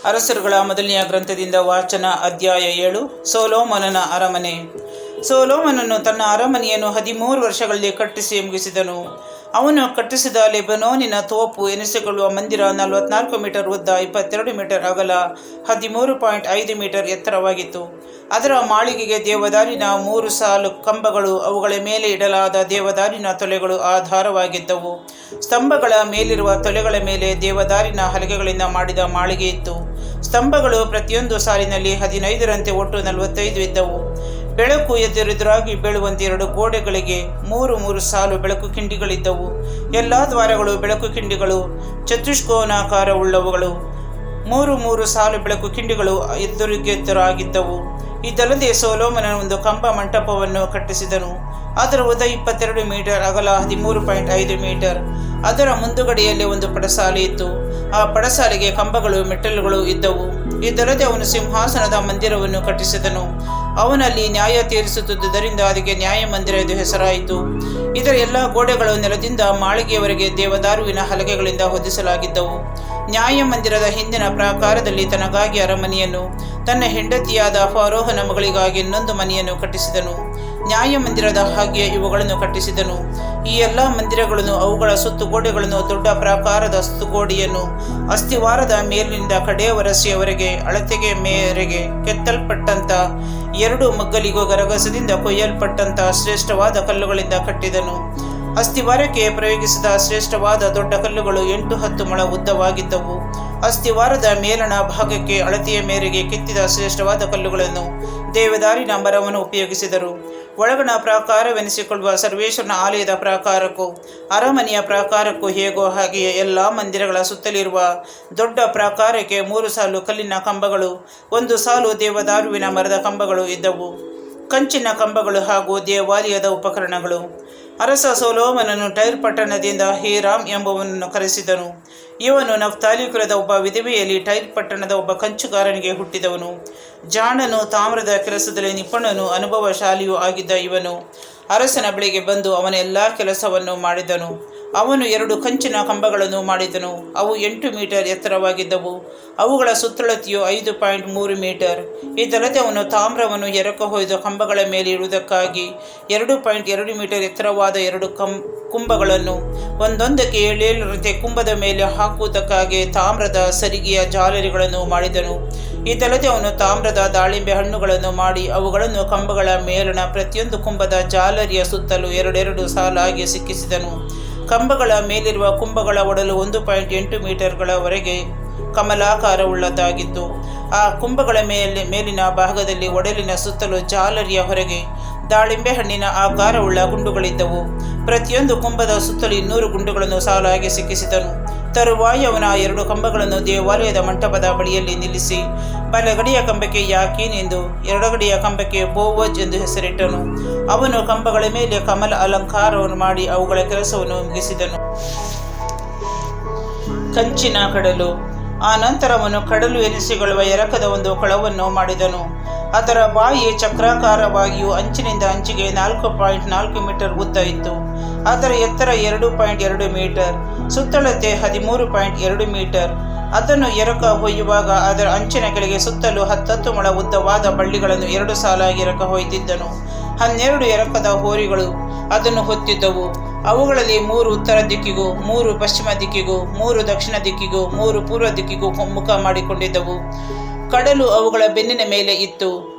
ಅರಸರುಗಳ ಮೊದಲನೆಯ ಗ್ರಂಥದಿಂದ ವಾಚನ. ಅಧ್ಯಾಯ 7. ಸೊಲೊಮೋನನ ಅರಮನೆ. ಸೊಲೊಮೋನನು ತನ್ನ ಅರಮನೆಯನ್ನು 13 ವರ್ಷಗಳಲ್ಲಿ ಕಟ್ಟಿಸಿ ಮುಗಿಸಿದನು. ಅವನು ಕಟ್ಟಿಸಿದ ಲೆಬನೋನಿನ ತೋಪು ಎನಿಸಿಕೊಳ್ಳುವ ಮಂದಿರ 44 ಮೀಟರ್ ಉದ್ದ, 22 ಮೀಟರ್ ಅಗಲ, 13.5 ಮೀಟರ್ ಎತ್ತರವಾಗಿತ್ತು. ಅದರ ಮಾಳಿಗೆಗೆ ದೇವದಾರಿನ 3 ಸಾಲು ಕಂಬಗಳು, ಅವುಗಳ ಮೇಲೆ ಇಡಲಾದ ದೇವದಾರಿನ ತೊಲೆಗಳು ಆಧಾರವಾಗಿದ್ದವು. ಸ್ತಂಭಗಳ ಮೇಲಿರುವ ತೊಲೆಗಳ ಮೇಲೆ ದೇವದಾರಿನ ಹಲಗೆಗಳಿಂದ ಮಾಡಿದ ಮಾಳಿಗೆ ಇತ್ತು. ಸ್ತಂಭಗಳು ಪ್ರತಿಯೊಂದು ಸಾಲಿನಲ್ಲಿ 15ರಂತೆ ಒಟ್ಟು 45 ಇದ್ದವು. ಬೆಳಕು ಎದುರೆದುರಾಗಿ ಬೀಳುವಂತೆ 2 ಗೋಡೆಗಳಿಗೆ 3 ಸಾಲು ಬೆಳಕು ಕಿಂಡಿಗಳಿದ್ದವು. ಎಲ್ಲ ದ್ವಾರಗಳು ಬೆಳಕು ಕಿಂಡಿಗಳು ಚತುಷ್ಕೋನಾಕಾರವುಳ್ಳವುಗಳು. 3 ಸಾಲು ಬೆಳಕು ಕಿಂಡಿಗಳು ಎದುರಿಗೆದುರಾಗಿದ್ದವು. ಇದಲ್ಲದೆ ಸೊಲೊಮೋನನು ಒಂದು ಕಂಬ ಮಂಟಪವನ್ನು ಕಟ್ಟಿಸಿದನು. ಅದರ ಉದ್ದ 22 ಮೀಟರ್, ಅಗಲ 13.5 ಮೀಟರ್. ಅದರ ಮುಂದುಗಡೆಯಲ್ಲಿ ಒಂದು ಪಡಸಾಲೆ ಇತ್ತು. ಆ ಪಡಸಾಲೆಗೆ ಕಂಬಗಳು, ಮೆಟ್ಟಲುಗಳು ಇದ್ದವು. ಇದಲ್ಲದೆ ಅವನು ಸಿಂಹಾಸನದ ಮಂದಿರವನ್ನು ಕಟ್ಟಿಸಿದನು. ಅವನಲ್ಲಿ ನ್ಯಾಯ ತೀರಿಸುತ್ತಿದ್ದುದರಿಂದ ಅದಕ್ಕೆ ನ್ಯಾಯ ಮಂದಿರ ಎಂದು ಹೆಸರಾಯಿತು. ಇದರ ಎಲ್ಲ ಗೋಡೆಗಳು ನೆಲದಿಂದ ಮಾಳಿಗೆಯವರೆಗೆ ದೇವದಾರುವಿನ ಹಲಗೆಗಳಿಂದ ಹೊದಿಸಲಾಗಿದ್ದವು. ನ್ಯಾಯ ಮಂದಿರದ ಹಿಂದಿನ ಪ್ರಾಕಾರದಲ್ಲಿ ತನಗಾಗಿ ಅರಮನೆಯನ್ನು, ತನ್ನ ಹೆಂಡತಿಯಾದ ಫರೋಹನ ಮಗಳಿಗಾಗಿ ಇನ್ನೊಂದು ಮನೆಯನ್ನು ಕಟ್ಟಿಸಿದನು. ನ್ಯಾಯ ಮಂದಿರದ ಹಾಗೆ ಇವುಗಳನ್ನು ಕಟ್ಟಿಸಿದನು. ಈ ಎಲ್ಲ ಮಂದಿರಗಳನ್ನು, ಅವುಗಳ ಸುತ್ತುಗೋಡೆಗಳನ್ನು, ದೊಡ್ಡ ಪ್ರಾಕಾರದ ಸುತ್ತುಗೋಡೆಯನ್ನು, ಅಸ್ತಿವಾರದ ಮೇಲಿನಿಂದ ಕಡೆಯವರಸೆಯವರೆಗೆ ಅಳತೆಗೆ ಮೇರೆಗೆ ಕೆತ್ತಲ್ಪಟ್ಟಂತ 2 ಮಗ್ಗಲಿಗೂ ಗರಗಸದಿಂದ ಕೊಯ್ಯಲ್ಪಟ್ಟಂತ ಶ್ರೇಷ್ಠವಾದ ಕಲ್ಲುಗಳಿಂದ ಕಟ್ಟಿದನು. ಅಸ್ತಿವಾರಕ್ಕೆ ಪ್ರಯೋಗಿಸಿದ ಶ್ರೇಷ್ಠವಾದ ದೊಡ್ಡ ಕಲ್ಲುಗಳು 8-10 ಮೊಳ ಉದ್ದವಾಗಿದ್ದವು. ಅಸ್ತಿವಾರದ ಮೇಲಣ ಭಾಗಕ್ಕೆ ಅಳತೆಯ ಮೇರೆಗೆ ಕೆತ್ತಿದ ಶ್ರೇಷ್ಠವಾದ ಕಲ್ಲುಗಳನ್ನು, ದೇವದಾರಿನ ಮರವನ್ನು ಉಪಯೋಗಿಸಿದರು. ಒಳಗಣ ಪ್ರಾಕಾರವೆನಿಸಿಕೊಳ್ಳುವ ಸರ್ವೇಶ್ವರನ ಆಲಯದ ಪ್ರಾಕಾರಕ್ಕೂ ಅರಮನೆಯ ಪ್ರಾಕಾರಕ್ಕೂ ಹೇಗೋ ಹಾಗೆಯೇ ಎಲ್ಲ ಮಂದಿರಗಳ ಸುತ್ತಲಿರುವ ದೊಡ್ಡ ಪ್ರಾಕಾರಕ್ಕೆ 3 ಸಾಲು ಕಲ್ಲಿನ ಕಂಬಗಳು, 1 ಸಾಲು ದೇವದಾರುವಿನ ಮರದ ಕಂಬಗಳು ಇದ್ದವು. ಕಂಚಿನ ಕಂಬಗಳು ಹಾಗೂ ದೇವಾಲಯದ ಉಪಕರಣಗಳು. ಅರಸ ಸೊಲೊಮೋನನು ಟೈರ್ ಪಟ್ಟಣದಿಂದ ಹೀರಾಮ್ ಎಂಬುವನನ್ನು ಕರೆಸಿದನು. ಇವನು ನಫ್ತಾಲಿ ಕುಲದ ಒಬ್ಬ ವಿಧವೆಯಲ್ಲಿ ಟೈರ್ ಪಟ್ಟಣದ ಒಬ್ಬ ಕಂಚುಗಾರನಿಗೆ ಹುಟ್ಟಿದವನು. ಜಾಣನು, ತಾಮ್ರದ ಕೆಲಸದಲ್ಲಿ ನಿಪುಣನು, ಅನುಭವಶಾಲಿಯೂ ಆಗಿದ್ದ ಇವನು ಅರಸನ ಬಳಿಗೆ ಬಂದು ಅವನ ಎಲ್ಲ ಕೆಲಸವನ್ನು ಮಾಡಿದನು. ಅವನು 2 ಕಂಚಿನ ಕಂಬಗಳನ್ನು ಮಾಡಿದನು. ಅವು 8 ಮೀಟರ್ ಎತ್ತರವಾಗಿದ್ದವು. ಅವುಗಳ ಸುತ್ತಳತೆಯು 5.3 ಮೀಟರ್. ಇದಲ್ಲದೆ ಅವನು ತಾಮ್ರವನ್ನು ಎರಕ ಹೊಯ್ದು ಕಂಬಗಳ ಮೇಲೆ ಇಡುವುದಕ್ಕಾಗಿ 2.2 ಮೀಟರ್ ಎತ್ತರವಾದ 2 ಕುಂಭಗಳನ್ನು, ಒಂದೊಂದಕ್ಕೆ 7 ಕುಂಭದ ಮೇಲೆ ಹಾಕುವುದಕ್ಕಾಗಿ ತಾಮ್ರದ ಸರಿಗೆಯ ಜಾಲರಿಗಳನ್ನು ಮಾಡಿದನು. ಇದಲ್ಲದೆ ಅವನು ತಾಮ್ರದ ದಾಳಿಂಬೆ ಹಣ್ಣುಗಳನ್ನು ಮಾಡಿ ಅವುಗಳನ್ನು ಕಂಬಗಳ ಮೇಲಣ ಪ್ರತಿಯೊಂದು ಕುಂಭದ ಜಾಲರಿಯ ಸುತ್ತಲೂ 2 ಸಾಲಾಗಿ ಸಿಕ್ಕಿಸಿದನು. ಕಂಬಗಳ ಮೇಲಿರುವ ಕುಂಭಗಳ ಒಡಲು 1.8 ಮೀಟರ್ಗಳವರೆಗೆ ಕಮಲಾಕಾರವುಳ್ಳದಾಗಿತ್ತು. ಆ ಕುಂಭಗಳ ಮೇಲಿನ ಭಾಗದಲ್ಲಿ ಒಡಲಿನ ಸುತ್ತಲೂ ಜಾಲರಿಯ ಹೊರಗೆ ದಾಳಿಂಬೆ ಹಣ್ಣಿನ ಆಕಾರವುಳ್ಳ ಗುಂಡುಗಳಿದ್ದವು. ಪ್ರತಿಯೊಂದು ಕುಂಭದ ಸುತ್ತಲೂ 200 ಗುಂಡುಗಳನ್ನು ಸಾಲಾಗಿ ಸಿಕ್ಕಿಸಿದನು. ತರುವಾಯ ಅವನ 2 ಕಂಬಗಳನ್ನು ದೇವಾಲಯದ ಮಂಟಪದ ಬಳಿಯಲ್ಲಿ ನಿಲ್ಲಿಸಿ, ಬಲಗಡೆಯ ಕಂಬಕ್ಕೆ ಯಾಕೀನ್ ಎಂದು, ಎಡಗಡೆಯ ಕಂಬಕ್ಕೆ ಬೋವಜ್ ಎಂದು ಹೆಸರಿಟ್ಟನು. ಅವನು ಕಂಬಗಳ ಮೇಲೆ ಕಮಲ ಅಲಂಕಾರವನ್ನು ಮಾಡಿ ಅವುಗಳ ಕೆಲಸವನ್ನು ಮುಗಿಸಿದನು. ಕಂಚಿನ ಕಡಲು. ಆ ನಂತರ ಅವನು ಕಡಲು ಎನಿಸಿಕೊಳ್ಳುವ ಎರಕದ ಒಂದು ಕೊಳವನ್ನು ಮಾಡಿದನು. ಅದರ ಬಾಯಿ ಚಕ್ರಾಕಾರವಾಗಿಯೂ ಅಂಚಿನಿಂದ ಅಂಚಿಗೆ 4.4 ಮೀಟರ್ ಉದ್ದ ಇತ್ತು. ಅದರ ಎತ್ತರ 2.2 ಮೀಟರ್, ಸುತ್ತಳತೆ 13.2 ಮೀಟರ್. ಅದನ್ನು ಎರಕ ಹೊಯ್ಯುವಾಗ ಅದರ ಅಂಚಿನ ಕೆಳಗೆ ಸುತ್ತಲೂ 10 ಮೊಳ ಉದ್ದವಾದ ಬಳ್ಳಿಗಳನ್ನು 2 ಸಾಲಾಗಿ ಎರಕ ಹೊಯ್ದಿದ್ದನು. 12 ಎರಕದ ಹೋರಿಗಳು ಅದನ್ನು ಹೊತ್ತಿದ್ದವು. ಅವುಗಳಲ್ಲಿ 3 ಉತ್ತರ ದಿಕ್ಕಿಗೂ, 3 ಪಶ್ಚಿಮ ದಿಕ್ಕಿಗೂ, 3 ದಕ್ಷಿಣ ದಿಕ್ಕಿಗೂ, 3 ಪೂರ್ವ ದಿಕ್ಕಿಗೂ ಮುಖ ಮಾಡಿಕೊಂಡಿದ್ದವು. ಕಡಲು ಅವುಗಳ ಬೆನ್ನಿನ ಮೇಲೆ ಇತ್ತು.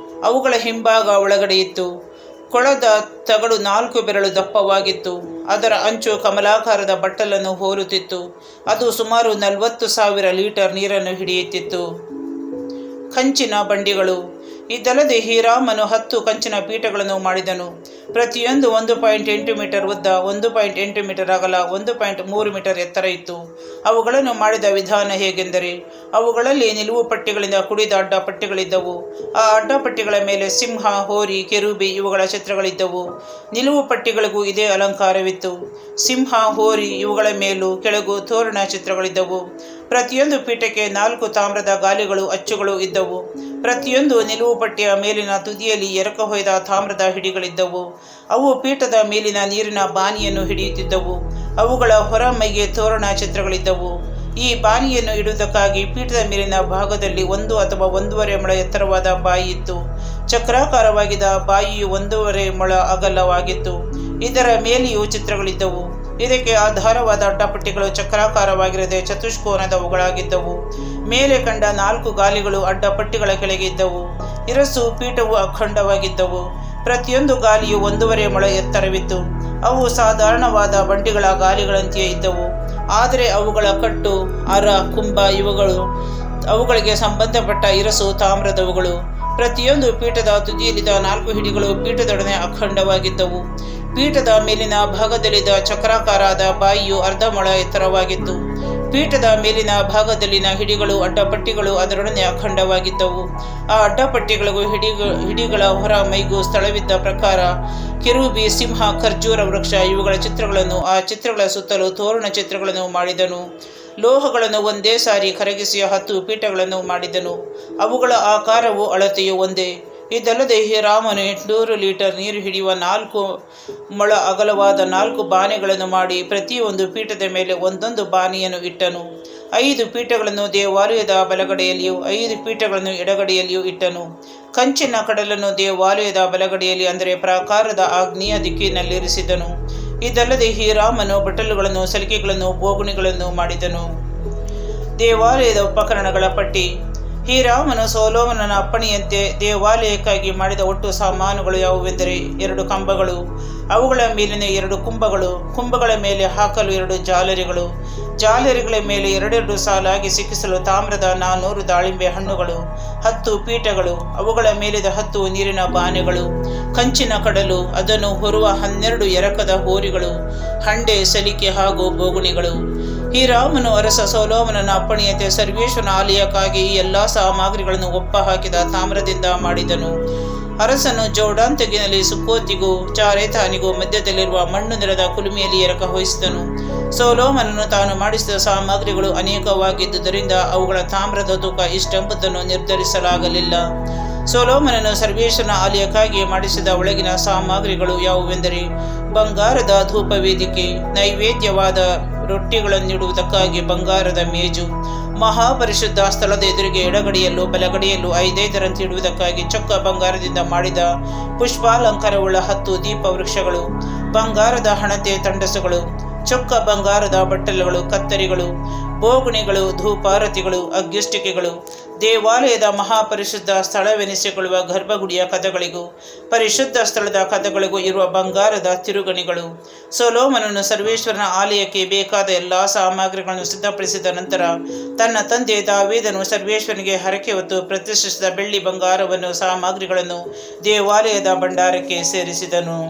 ಅವುಗಳ ಹಿಂಭಾಗ ಒಳಗಡೆ ಇತ್ತು. ಕೊಳದ ತಗಡು 4 ಬೆರಳು ದಪ್ಪವಾಗಿತ್ತು. ಅದರ ಅಂಚು ಕಮಲಾಕಾರದ ಬಟ್ಟಲನ್ನು ಹೋಲುತ್ತಿತ್ತು. ಅದು ಸುಮಾರು 40,000 ಲೀಟರ್ ನೀರನ್ನು ಹಿಡಿಯುತ್ತಿತ್ತು. ಕಂಚಿನ ಬಂಡಿಗಳು. ಇದಲ್ಲದೆ ಹೀರಾಮನು 10 ಕಂಚಿನ ಪೀಠಗಳನ್ನು ಮಾಡಿದನು. ಪ್ರತಿಯೊಂದು 1.8 ಮೀಟರ್ ಉದ್ದ, 1.8 ಮೀಟರ್ ಅಗಲ, 1.3 ಮೀಟರ್ ಎತ್ತರ ಇತ್ತು. ಅವುಗಳನ್ನು ಮಾಡಿದ ವಿಧಾನ ಹೇಗೆಂದರೆ, ಅವುಗಳಲ್ಲಿ ನಿಲುವು ಪಟ್ಟಿಗಳಿಂದ ಕೂಡಿದ ಅಡ್ಡಪಟ್ಟಿಗಳಿದ್ದವು. ಆ ಅಡ್ಡಪಟ್ಟಿಗಳ ಮೇಲೆ ಸಿಂಹ, ಹೋರಿ, ಕೆರೂಬಿ ಇವುಗಳ ಚಿತ್ರಗಳಿದ್ದವು. ನಿಲುವು ಪಟ್ಟಿಗಳಿಗೂ ಇದೇ ಅಲಂಕಾರವಿತ್ತು. ಸಿಂಹ, ಹೋರಿ ಇವುಗಳ ಮೇಲೂ ಕೆಳಗೂ ತೋರಣ ಚಿತ್ರಗಳಿದ್ದವು. ಪ್ರತಿಯೊಂದು ಪೀಠಕ್ಕೆ 4 ತಾಮ್ರದ ಗಾಲಿಗಳು, ಅಚ್ಚುಗಳು ಇದ್ದವು. ಪ್ರತಿಯೊಂದು ನಿಲುವು ಪಟ್ಟಿಯ ಮೇಲಿನ ತುದಿಯಲ್ಲಿ ಎರಕ ಹೊಯ್ದ ತಾಮ್ರದ ಹಿಡಿಗಳಿದ್ದವು. ಅವು ಪೀಠದ ಮೇಲಿನ ನೀರಿನ ಬಾನಿಯನ್ನು ಹಿಡಿಯುತ್ತಿದ್ದವು. ಅವುಗಳ ಹೊರ ಮೈಗೆ ತೋರಣ ಚಿತ್ರಗಳಿದ್ದವು. ಈ ಬಾನಿಯನ್ನು ಇಡುವುದಕ್ಕಾಗಿ ಪೀಠದ ಮೇಲಿನ ಭಾಗದಲ್ಲಿ 1 ಅಥವಾ 1.5 ಮೊಳ ಎತ್ತರವಾದ ಬಾಯಿ ಇತ್ತು. ಚಕ್ರಾಕಾರವಾಗಿದ್ದ ಬಾಯಿಯು 1.5 ಮೊಳ ಅಗಲವಾಗಿತ್ತು. ಇದರ ಮೇಲೆಯೂ ಚಿತ್ರಗಳಿದ್ದವು. ಇದಕ್ಕೆ ಆಧಾರವಾದ ಅಡ್ಡಪಟ್ಟಿಗಳು ಚಕ್ರಾಕಾರವಾಗಿರದೆ ಚತುಷ್ಕೋನದವುಗಳಾಗಿದ್ದವು. ಮೇಲೆ ಕಂಡ 4 ಗಾಲಿಗಳು ಅಡ್ಡಪಟ್ಟಿಗಳ ಕೆಳಗೆ ಇದ್ದವು. ಇರಸು ಪೀಠವು ಅಖಂಡವಾಗಿದ್ದವು. ಪ್ರತಿಯೊಂದು ಗಾಲಿಯು 1.5 ಮೊಳ ಎತ್ತರವಿತ್ತು. ಅವು ಸಾಧಾರಣವಾದ ಬಂಡಿಗಳ ಗಾಲಿಗಳಂತೆಯೇ ಇದ್ದವು. ಆದರೆ ಅವುಗಳ ಕಟ್ಟು, ಅರ, ಕುಂಭ ಅವುಗಳಿಗೆ ಸಂಬಂಧಪಟ್ಟ ಇರಸು ತಾಮ್ರದವುಗಳು. ಪ್ರತಿಯೊಂದು ಪೀಠದ ತುದಿಯಲ್ಲಿದ್ದ 4 ಹಿಡಿಗಳು ಪೀಠದೊಡನೆ ಅಖಂಡವಾಗಿದ್ದವು. ಪೀಠದ ಮೇಲಿನ ಭಾಗದಲ್ಲಿದ್ದ ಚಕ್ರಾಕಾರದ ಬಾಯಿಯು 1/2 ಮೊಳ ಎತ್ತರವಾಗಿತ್ತು. ಪೀಠದ ಮೇಲಿನ ಭಾಗದಲ್ಲಿನ ಹಿಡಿಗಳು, ಅಡ್ಡಪಟ್ಟಿಗಳು ಅದರೊಡನೆ ಅಖಂಡವಾಗಿದ್ದವು. ಆ ಅಡ್ಡಪಟ್ಟಿಗಳಿಗೂ ಹಿಡಿಗಳ ಹೊರ ಮೈಗೂ ಸ್ಥಳವಿದ್ದ ಪ್ರಕಾರ ಕೆರೂಬಿ, ಸಿಂಹ, ಖರ್ಜೂರ ವೃಕ್ಷ ಇವುಗಳ ಚಿತ್ರಗಳನ್ನು, ಆ ಚಿತ್ರಗಳ ಸುತ್ತಲೂ ತೋರಣ ಚಿತ್ರಗಳನ್ನು ಮಾಡಿದನು. ಲೋಹಗಳನ್ನು ಒಂದೇ ಸಾರಿ ಕರಗಿಸಿ 10 ಪೀಠಗಳನ್ನು ಮಾಡಿದನು. ಅವುಗಳ ಆಕಾರವು ಅಳತೆಯು ಒಂದೇ. ಇದಲ್ಲದೆ ಹೀರಾಮನು 800 ಲೀಟರ್ ನೀರು ಹಿಡಿಯುವ 4 ಮೊಳ ಅಗಲವಾದ 4 ಬಾನೆಗಳನ್ನು ಮಾಡಿ ಪ್ರತಿಯೊಂದು ಪೀಠದ ಮೇಲೆ ಒಂದೊಂದು ಬಾನೆಯನ್ನು ಇಟ್ಟನು. 5 ಪೀಠಗಳನ್ನು ದೇವಾಲಯದ ಬಲಗಡೆಯಲ್ಲಿಯೂ 5 ಪೀಠಗಳನ್ನು ಎಡಗಡೆಯಲ್ಲಿಯೂ ಇಟ್ಟನು. ಕಂಚಿನ ಕಡಲನ್ನು ದೇವಾಲಯದ ಬಲಗಡೆಯಲ್ಲಿ, ಅಂದರೆ ಪ್ರಾಕಾರದ ಆಗ್ನೇಯ ದಿಕ್ಕಿನಲ್ಲಿರಿಸಿದನು. ಇದಲ್ಲದೆ ಹೀರಾಮನು ಬಟ್ಟಲುಗಳನ್ನು, ಸಲಿಕೆಗಳನ್ನು, ಬೋಗುಣಿಗಳನ್ನು ಮಾಡಿದನು. ದೇವಾಲಯದ ಉಪಕರಣಗಳ ಪಟ್ಟಿ. ಹೀರಾಮನು ಸೊಲೊಮೋನನ ಅಪ್ಪಣೆಯಂತೆ ದೇವಾಲಯಕ್ಕಾಗಿ ಮಾಡಿದ ಒಟ್ಟು ಸಾಮಾನುಗಳು ಯಾವುವೆಂದರೆ 2 ಕಂಬಗಳು, ಅವುಗಳ ಮೇಲಿನ 2 ಕುಂಭಗಳು, ಕುಂಭಗಳ ಮೇಲೆ ಹಾಕಲು 2 ಜಾಲರಿಗಳು, ಜಾಲರಿಗಳ ಮೇಲೆ 2 ಸಾಲಾಗಿ ಸಿಕ್ಕಿಸಲು ತಾಮ್ರದ 400 ದಾಳಿಂಬೆ ಹಣ್ಣುಗಳು, 10 ಪೀಠಗಳು, ಅವುಗಳ ಮೇಲಿದ 10 ನೀರಿನ ಬಾನೆಗಳು, ಕಂಚಿನ ಕಡಲು, ಅದನ್ನು ಹೊರುವ 12 ಎರಕದ ಹೋರಿಗಳು, ಹಂಡೆ, ಸಲಿಕೆ ಹಾಗೂ ಬೋಗುಣಿಗಳು. ಹೀರಾಮನು ಅರಸ ಸೊಲೊಮೋನನ ಅಪ್ಪಣೆಯಂತೆ ಸರ್ವೇಶ್ವರನ ಆಲಯಕ್ಕಾಗಿ ಈ ಎಲ್ಲ ಸಾಮಗ್ರಿಗಳನ್ನು ಒಪ್ಪ ಹಾಕಿದ ತಾಮ್ರದಿಂದ ಮಾಡಿದನು. ಅರಸನು ಜೋರ್ಡಾನ್ ತಗ್ಗಿನಲ್ಲಿ ಸುಕ್ಕೋತಿಗೂ ಚಾರೆತಾನಿಗೂ ಮಧ್ಯದಲ್ಲಿರುವ ಮಣ್ಣು ನೆಲದ ಕುಲುಮೆಯಲ್ಲಿ ಎರಕ ಹೊಯ್ಸಿದನು. ಸೊಲೊಮೋನನು ತಾನು ಮಾಡಿಸಿದ ಸಾಮಗ್ರಿಗಳು ಅನೇಕವಾಗಿದ್ದುದರಿಂದ ಅವುಗಳ ತಾಮ್ರದ ತೂಕ ಇಷ್ಟೆಂಬುದನ್ನು ನಿರ್ಧರಿಸಲಾಗಲಿಲ್ಲ. ಸೊಲೊಮೋನನು ಸರ್ವೇಶ್ವರನ ಆಲಯಕ್ಕಾಗಿ ಮಾಡಿಸಿದ ಒಳಗಿನ ಸಾಮಗ್ರಿಗಳು ಯಾವುವೆಂದರೆ ಬಂಗಾರದ ಧೂಪವೇದಿಕೆ, ನೈವೇದ್ಯವಾದ ರೊಟ್ಟಿಗಳನ್ನಿಡುವುದಕ್ಕಾಗಿ ಬಂಗಾರದ ಮೇಜು, ಮಹಾಪರಿಶುದ್ಧ ಸ್ಥಳದ ಎದುರಿಗೆ ಎಡಗಡೆಯಲ್ಲೂ ಬಲಗಡೆಯಲ್ಲೂ 5 ಇಡುವುದಕ್ಕಾಗಿ ಚೊಕ್ಕ ಬಂಗಾರದಿಂದ ಮಾಡಿದ ಪುಷ್ಪಾಲಂಕಾರವುಳ್ಳ 10 ದೀಪವೃಕ್ಷಗಳು, ಬಂಗಾರದ ಹಣತೆ ತಂಡಸುಗಳು, ಚೊಕ್ಕ ಬಂಗಾರದ ಬಟ್ಟಲುಗಳು, ಕತ್ತರಿಗಳು, ಬೋಗುಣಿಗಳು, ಧೂಪಾರತಿಗಳು, ಅಗ್ಗಿಷ್ಟಿಕೆಗಳು, ದೇವಾಲಯದ ಮಹಾಪರಿಶುದ್ಧ ಸ್ಥಳವೆನಿಸಿಕೊಳ್ಳುವ ಗರ್ಭಗುಡಿಯ ಕದಗಳಿಗೂ ಪರಿಶುದ್ಧ ಸ್ಥಳದ ಕದಗಳಿಗೂ ಇರುವ ಬಂಗಾರದ ತಿರುಗಣಿಗಳು. ಸೊಲೊಮೋನನು ಸರ್ವೇಶ್ವರನ ಆಲಯಕ್ಕೆ ಬೇಕಾದ ಎಲ್ಲ ಸಾಮಗ್ರಿಗಳನ್ನು ಸಿದ್ಧಪಡಿಸಿದ ನಂತರ ತನ್ನ ತಂದೆ ದಾವೀದನು ಸರ್ವೇಶ್ವರನಿಗೆ ಹರಕೆ ಹೊತ್ತು ಪ್ರತಿಷ್ಠಿಸಿದ ಬೆಳ್ಳಿ ಬಂಗಾರವನ್ನು ಸಾಮಗ್ರಿಗಳನ್ನು ದೇವಾಲಯದ ಭಂಡಾರಕ್ಕೆ ಸೇರಿಸಿದನು.